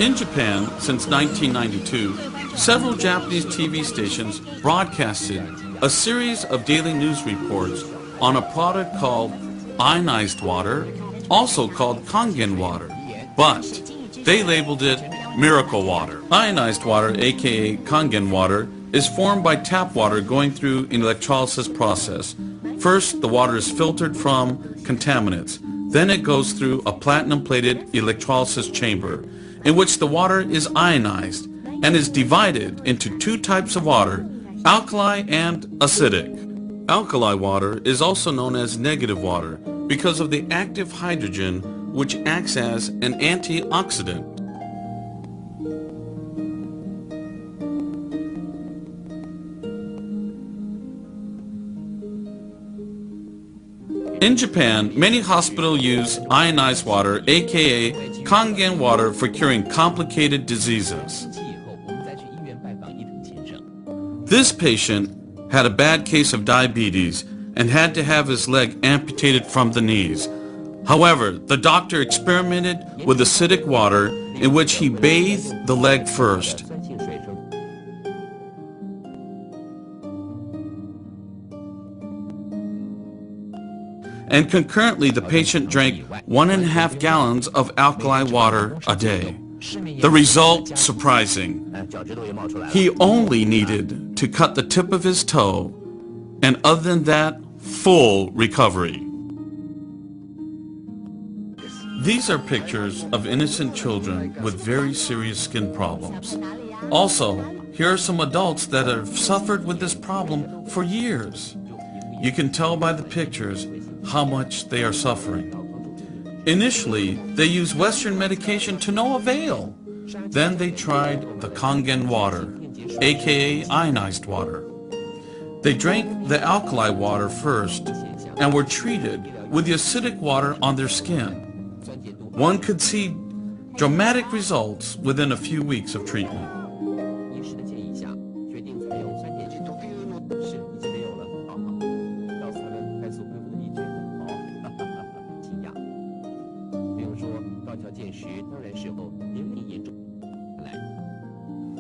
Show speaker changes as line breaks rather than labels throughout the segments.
In Japan, since 1992, several Japanese TV stations broadcasted a series of daily news reports on a product called ionized water, also called Kangen water, but they labeled it miracle water. Ionized water, aka Kangen water, is formed by tap water going through an electrolysis process. First, the water is filtered from contaminants. Then it goes through a platinum-plated electrolysis chamber, in which the water is ionized and is divided into two types of water, alkali and acidic. Alkali water is also known as negative water because of the active hydrogen, which acts as an antioxidant. In Japan, many hospitals use ionized water, aka Kangen water, for curing complicated diseases. This patient had a bad case of diabetes and had to have his leg amputated from the knees. However, the doctor experimented with acidic water in which he bathed the leg first. And concurrently, the patient drank 1.5 gallons of alkali water a day. The result, surprising. He only needed to cut the tip of his toe, and other than that, full recovery. These are pictures of innocent children with very serious skin problems. Also, here are some adults that have suffered with this problem for years. You can tell by the pictures how much they are suffering. Initially, they used Western medication to no avail. Then they tried the Kangen water, aka ionized water. They drank the alkali water first and were treated with the acidic water on their skin. One could see dramatic results within a few weeks of treatment.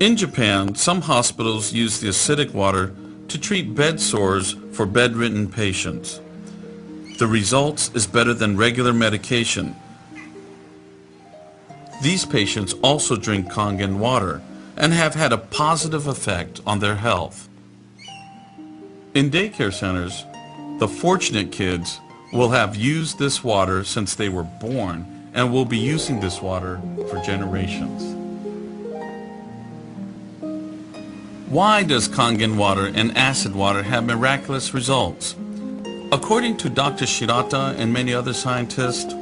In Japan, some hospitals use the acidic water to treat bed sores for bedridden patients. The results is better than regular medication. These patients also drink Kangen water and have had a positive effect on their health. In daycare centers, the fortunate kids will have used this water since they were born and will be using this water for generations. Why does Kangen water and acid water have miraculous results? According to Dr. Shirata and many other scientists,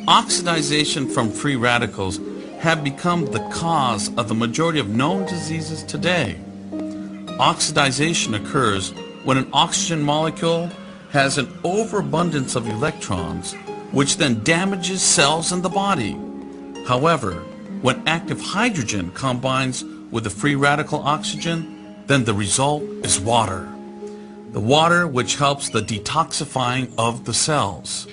oxidization from free radicals have become the cause of the majority of known diseases today. Oxidization occurs when an oxygen molecule has an overabundance of electrons, which then damages cells in the body. However, when active hydrogen combines with the free radical oxygen, then the result is water. The water which helps the detoxifying of the cells.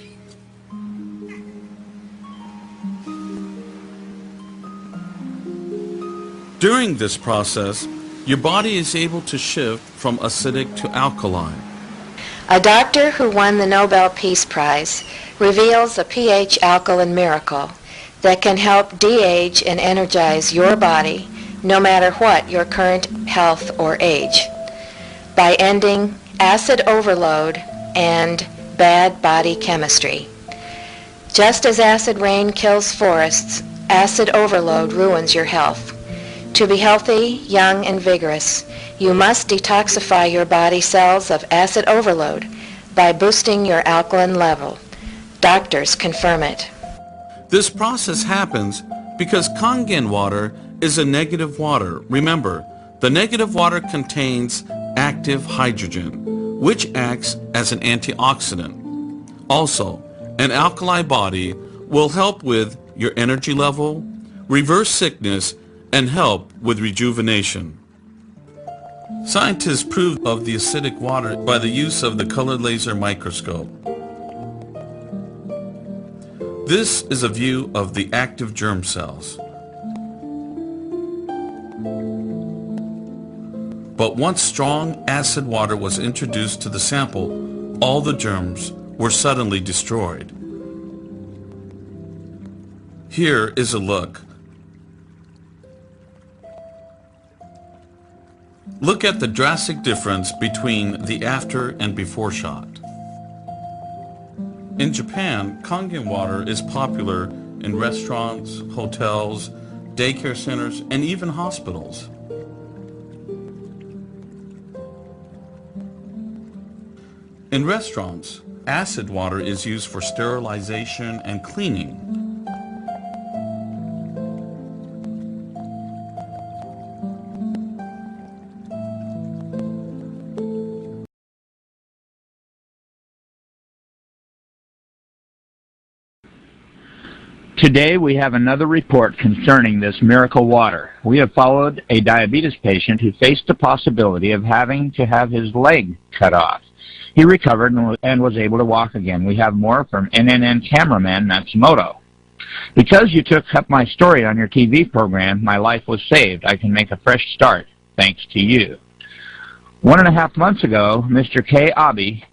During this process, your body is able to shift from acidic to alkaline.
A doctor who won the Nobel Peace Prize reveals a pH alkaline miracle that can help de-age and energize your body no matter what your current health or age, by ending acid overload and bad body chemistry. Just as acid rain kills forests, acid overload ruins your health. To be healthy, young, and vigorous, you must detoxify your body cells of acid overload by boosting your alkaline level. Doctors confirm it.
This process happens because Kangen water is a negative water. Remember, the negative water contains active hydrogen, which acts as an antioxidant. Also, an alkali body will help with your energy level, reverse sickness, and help with rejuvenation. Scientists proved of the acidic water by the use of the colored laser microscope. This is a view of the active germ cells. But once strong acid water was introduced to the sample, all the germs were suddenly destroyed. Here is a look. Look at the drastic difference between the after and before shot. In Japan, Kangen water is popular in restaurants, hotels, daycare centers, and even hospitals. In restaurants, acid water is used for sterilization and cleaning.
Today we have another report concerning this miracle water. We have followed a diabetes patient who faced the possibility of having to have his leg cut off. He recovered and was able to walk again. We have more from NNN cameraman Matsumoto. Because you took up my story on your TV program, my life was saved. I can make a fresh start, thanks to you. 1.5 months ago, Mr. K. Abe,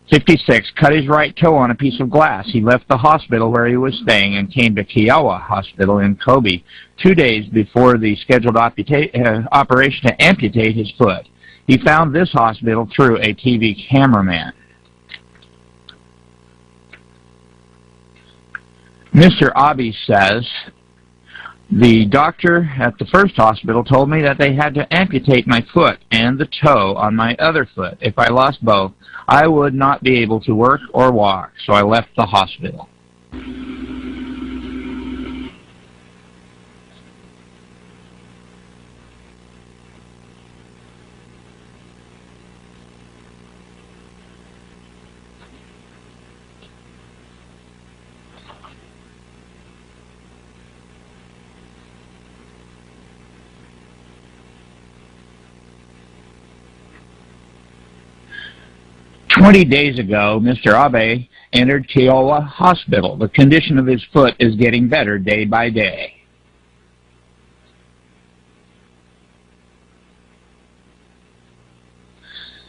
56, cut his right toe on a piece of glass. He left the hospital where he was staying and came to Kiowa Hospital in Kobe 2 days before the scheduled operation to amputate his foot. He found this hospital through a TV cameraman. Mr. Abe says, the doctor at the first hospital told me that they had to amputate my foot and the toe on my other foot. If I lost both, I would not be able to work or walk, so I left the hospital. "20 days ago, Mr. Abe entered Kiowa Hospital. The condition of his foot is getting better day by day.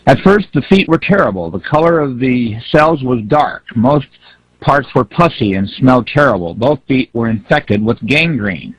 At first, the feet were terrible. The color of the cells was dark. Most parts were pussy and smelled terrible. Both feet were infected with gangrene.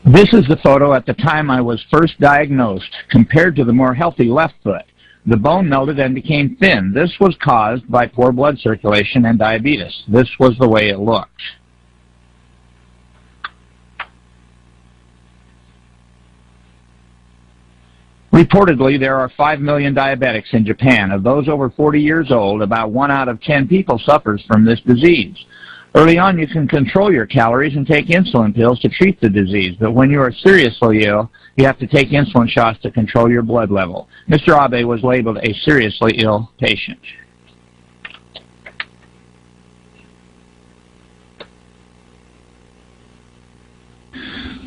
This is the photo at the time I was first diagnosed, compared to the more healthy left foot. The bone melted and became thin. This was caused by poor blood circulation and diabetes. This was the way it looked. Reportedly, there are 5 million diabetics in Japan. Of those over 40 years old, about 1 out of 10 people suffers from this disease. Early on, you can control your calories and take insulin pills to treat the disease, but when you are seriously ill, you have to take insulin shots to control your blood level. Mr. Abe was labeled a seriously ill patient.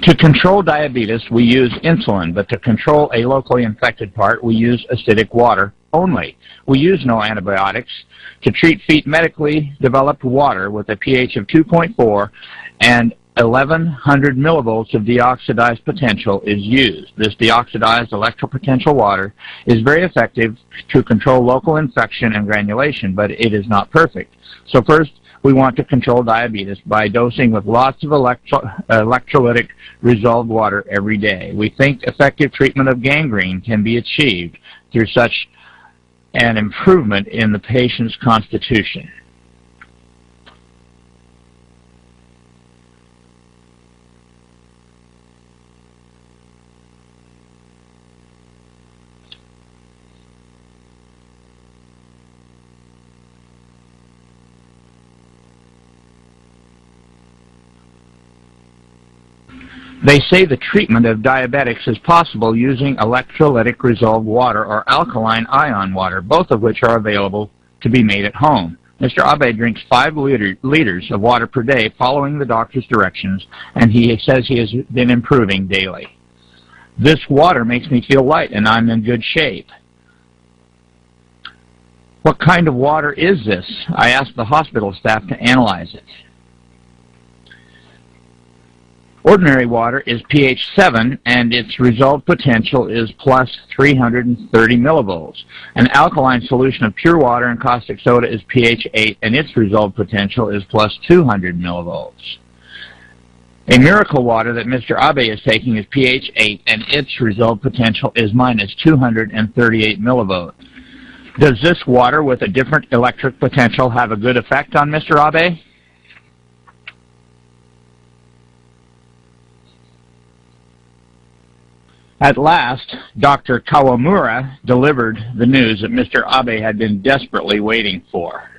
To control diabetes, we use insulin, but to control a locally infected part, we use acidic water only. We use no antibiotics. To treat feet, medically developed water with a pH of 2.4 and 1100 millivolts of deoxidized potential is used. This deoxidized electropotential water is very effective to control local infection and granulation, but it is not perfect. So first, we want to control diabetes by dosing with lots of electrolytic resolved water every day. We think effective treatment of gangrene can be achieved through such an improvement in the patient's constitution. They say the treatment of diabetics is possible using electrolytic resolved water or alkaline ion water, both of which are available to be made at home. Mr. Abe drinks 5 liters of water per day following the doctor's directions, and he says he has been improving daily. This water makes me feel light, and I'm in good shape. What kind of water is this? I asked the hospital staff to analyze it. Ordinary water is pH 7, and its resolved potential is plus 330 millivolts. An alkaline solution of pure water and caustic soda is pH 8, and its resolved potential is plus 200 millivolts. A miracle water that Mr. Abe is taking is pH 8, and its resolved potential is minus 238 millivolts. Does this water with a different electric potential have a good effect on Mr. Abe? At last, Dr. Kawamura delivered the news that Mr. Abe had been desperately waiting for.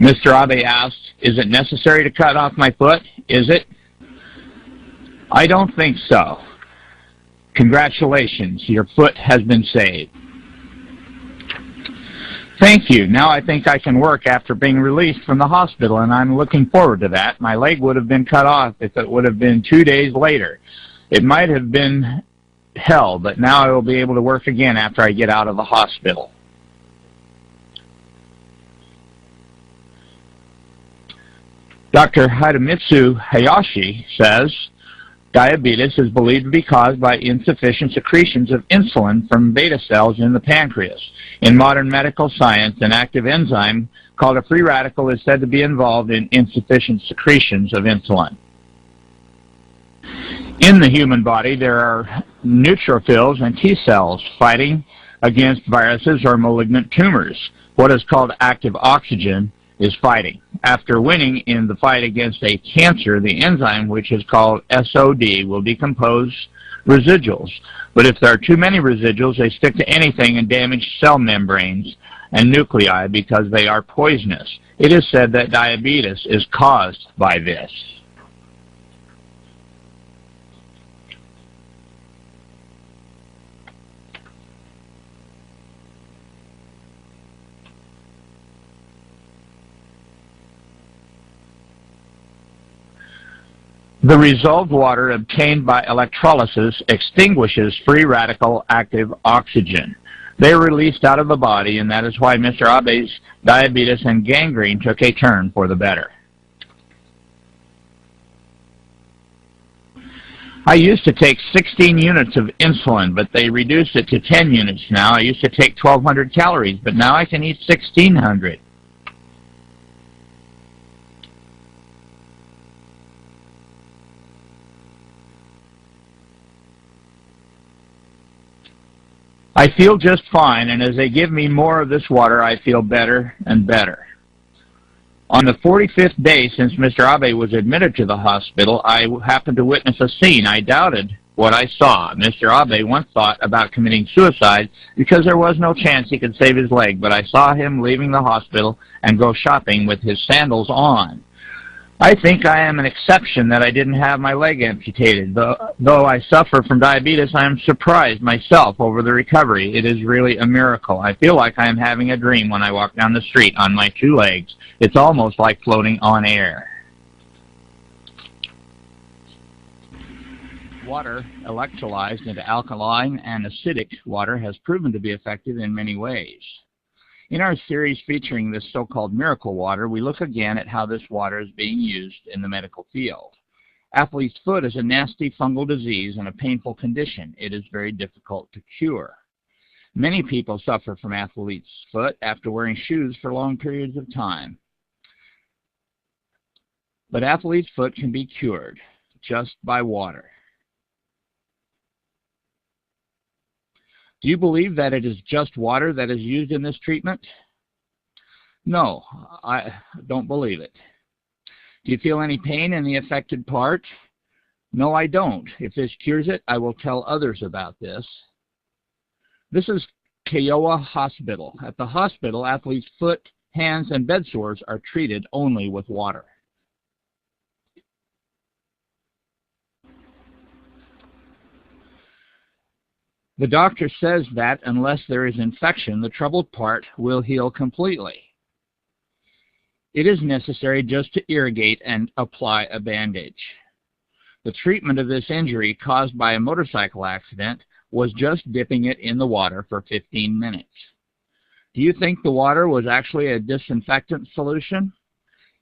Mr. Abe asked, "Is it necessary to cut off my foot? Is it?" "I don't think so. Congratulations, your foot has been saved." "Thank you. Now I think I can work after being released from the hospital, and I'm looking forward to that. My leg would have been cut off if it would have been 2 days later. It might have been hell, but now I will be able to work again after I get out of the hospital." Dr. Hidemitsu Hayashi says, diabetes is believed to be caused by insufficient secretions of insulin from beta cells in the pancreas. In modern medical science, an active enzyme called a free radical is said to be involved in insufficient secretions of insulin. In the human body, there are neutrophils and T cells fighting against viruses or malignant tumors. What is called active oxygen is fighting. After winning in the fight against a cancer, the enzyme, which is called SOD, will decompose residuals. But if there are too many residuals, they stick to anything and damage cell membranes and nuclei because they are poisonous. It is said that diabetes is caused by this. The resolved water obtained by electrolysis extinguishes free radical active oxygen. They are released out of the body, and that is why Mr. Abe's diabetes and gangrene took a turn for the better. I used to take 16 units of insulin, but they reduced it to 10 units now. I used to take 1,200 calories, but now I can eat 1,600. I feel just fine, and as they give me more of this water, I feel better and better. On the 45th day since Mr. Abe was admitted to the hospital, I happened to witness a scene. I doubted what I saw. Mr. Abe once thought about committing suicide because there was no chance he could save his leg, but I saw him leaving the hospital and go shopping with his sandals on. I think I am an exception that I didn't have my leg amputated. Though I suffer from diabetes, I am surprised myself over the recovery. It is really a miracle. I feel like I am having a dream when I walk down the street on my 2 legs. It's almost like floating on air. Water electrolyzed into alkaline and acidic water has proven to be effective in many ways. In our series featuring this so-called miracle water, we look again at how this water is being used in the medical field. Athlete's foot is a nasty fungal disease and a painful condition. It is very difficult to cure. Many people suffer from athlete's foot after wearing shoes for long periods of time. But athlete's foot can be cured just by water. Do you believe that it is just water that is used in this treatment? No, I don't believe it. Do you feel any pain in the affected part? No, I don't. If this cures it, I will tell others about this. This is Kiowa Hospital. At the hospital, athletes' foot, hands, and bed sores are treated only with water. The doctor says that unless there is infection, the troubled part will heal completely. It is necessary just to irrigate and apply a bandage. The treatment of this injury caused by a motorcycle accident was just dipping it in the water for 15 minutes. Do you think the water was actually a disinfectant solution?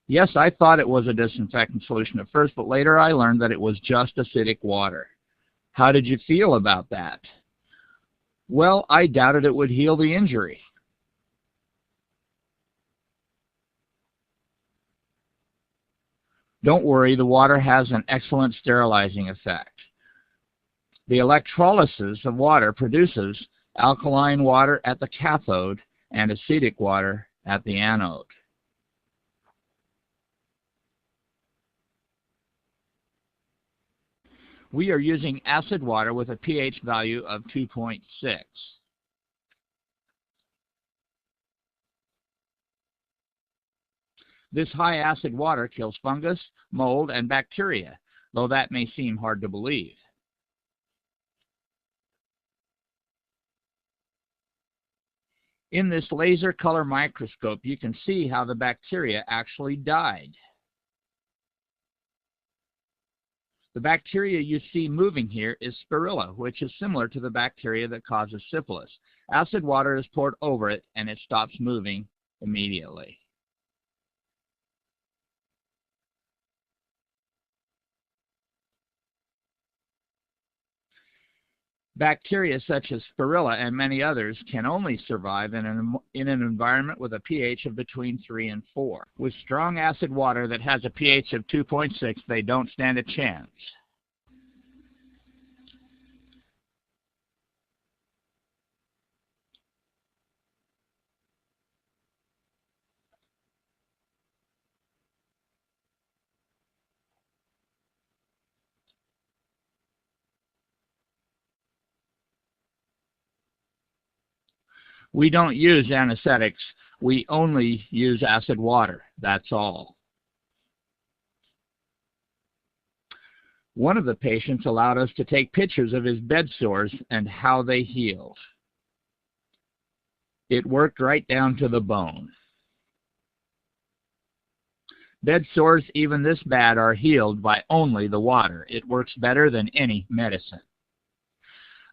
Yes, I thought it was a disinfectant solution at first, but later I learned that it was just acidic water. How did you feel about that? Well, I doubted it would heal the injury. Don't worry, the water has an excellent sterilizing effect. The electrolysis of water produces alkaline water at the cathode and acidic water at the anode. We are using acid water with a pH value of 2.6. This high acid water kills fungus, mold, and bacteria, though that may seem hard to believe. In this laser color microscope, you can see how the bacteria actually died. The bacteria you see moving here is spirilla, which is similar to the bacteria that causes syphilis. Acid water is poured over it, and it stops moving immediately. Bacteria such as spirilla and many others can only survive in an environment with a pH of between 3 and 4. With strong acid water that has a pH of 2.6, they don't stand a chance. We don't use anesthetics. We only use acid water. That's all. One of the patients allowed us to take pictures of his bed sores and how they healed. It worked right down to the bone. Bed sores, even this bad, are healed by only the water. It works better than any medicine.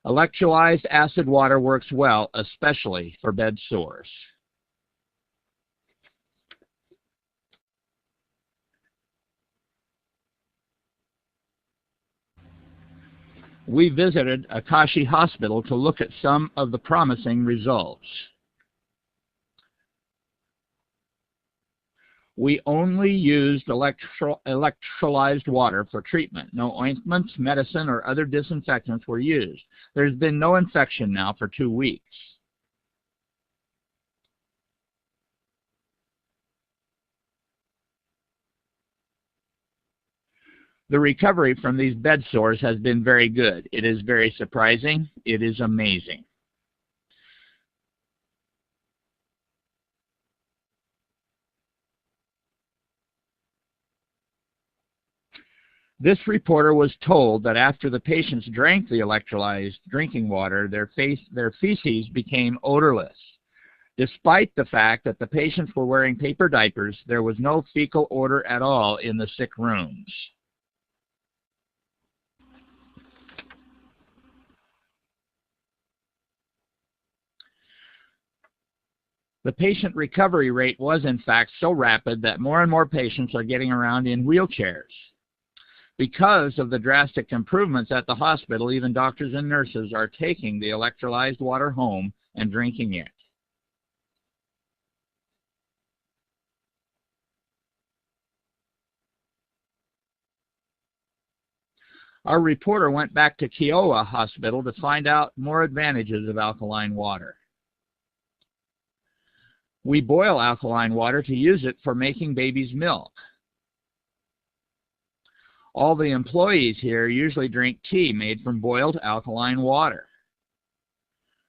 Electrolyzed acid water works well, especially for bed sores. We visited Akashi Hospital to look at some of the promising results. We only used electrolyzed water for treatment. No ointments, medicine, or other disinfectants were used. There's been no infection now for 2 weeks. The recovery from these bed sores has been very good. It is very surprising. It is amazing. This reporter was told that after the patients drank the electrolyzed drinking water, their feces became odorless. Despite the fact that the patients were wearing paper diapers, there was no fecal odor at all in the sick rooms. The patient recovery rate was, in fact, so rapid that more and more patients are getting around in wheelchairs. Because of the drastic improvements at the hospital, even doctors and nurses are taking the electrolyzed water home and drinking it. Our reporter went back to Kiowa Hospital to find out more advantages of alkaline water. We boil alkaline water to use it for making baby's milk. All the employees here usually drink tea made from boiled alkaline water.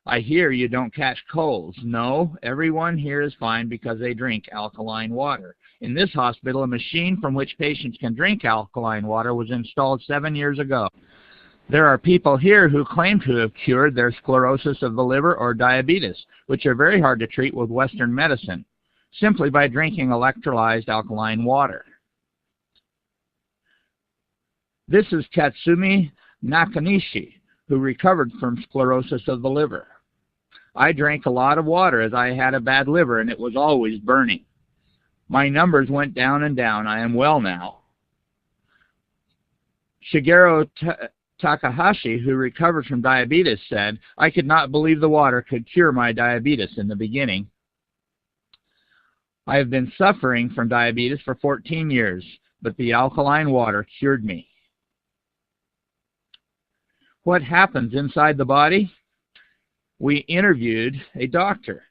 I hear you don't catch colds. No, everyone here is fine because they drink alkaline water. In this hospital, a machine from which patients can drink alkaline water was installed 7 years ago. There are people here who claim to have cured their sclerosis of the liver or diabetes, which are very hard to treat with Western medicine, simply by drinking electrolyzed alkaline water. This is Tatsumi Nakanishi, who recovered from sclerosis of the liver. I drank a lot of water as I had a bad liver and it was always burning. My numbers went down and down. I am well now. Shigeru Takahashi, who recovered from diabetes, said, I could not believe the water could cure my diabetes in the beginning. I have been suffering from diabetes for 14 years, but the alkaline water cured me. What happens inside the body? We interviewed a doctor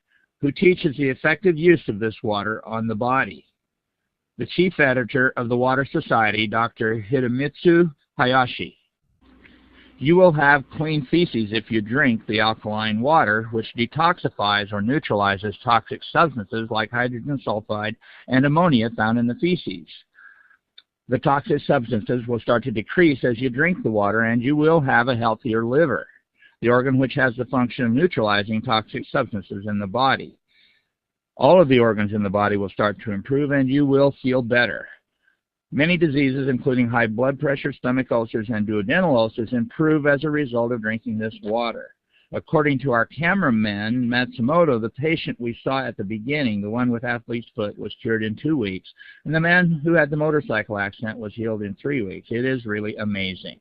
who teaches the effective use of this water on the body. The chief editor of the Water Society, Dr. Hidemitsu Hayashi. You will have clean feces if you drink the alkaline water, which detoxifies or neutralizes toxic substances like hydrogen sulfide and ammonia found in the feces. The toxic substances will start to decrease as you drink the water, and you will have a healthier liver, the organ which has the function of neutralizing toxic substances in the body. All of the organs in the body will start to improve, and you will feel better. Many diseases, including high blood pressure, stomach ulcers, and duodenal ulcers, improve as a result of drinking this water. According to our cameraman, Matsumoto, the patient we saw at the beginning, the one with athlete's foot, was cured in 2 weeks, and the man who had the motorcycle accident was healed in 3 weeks. It is really amazing.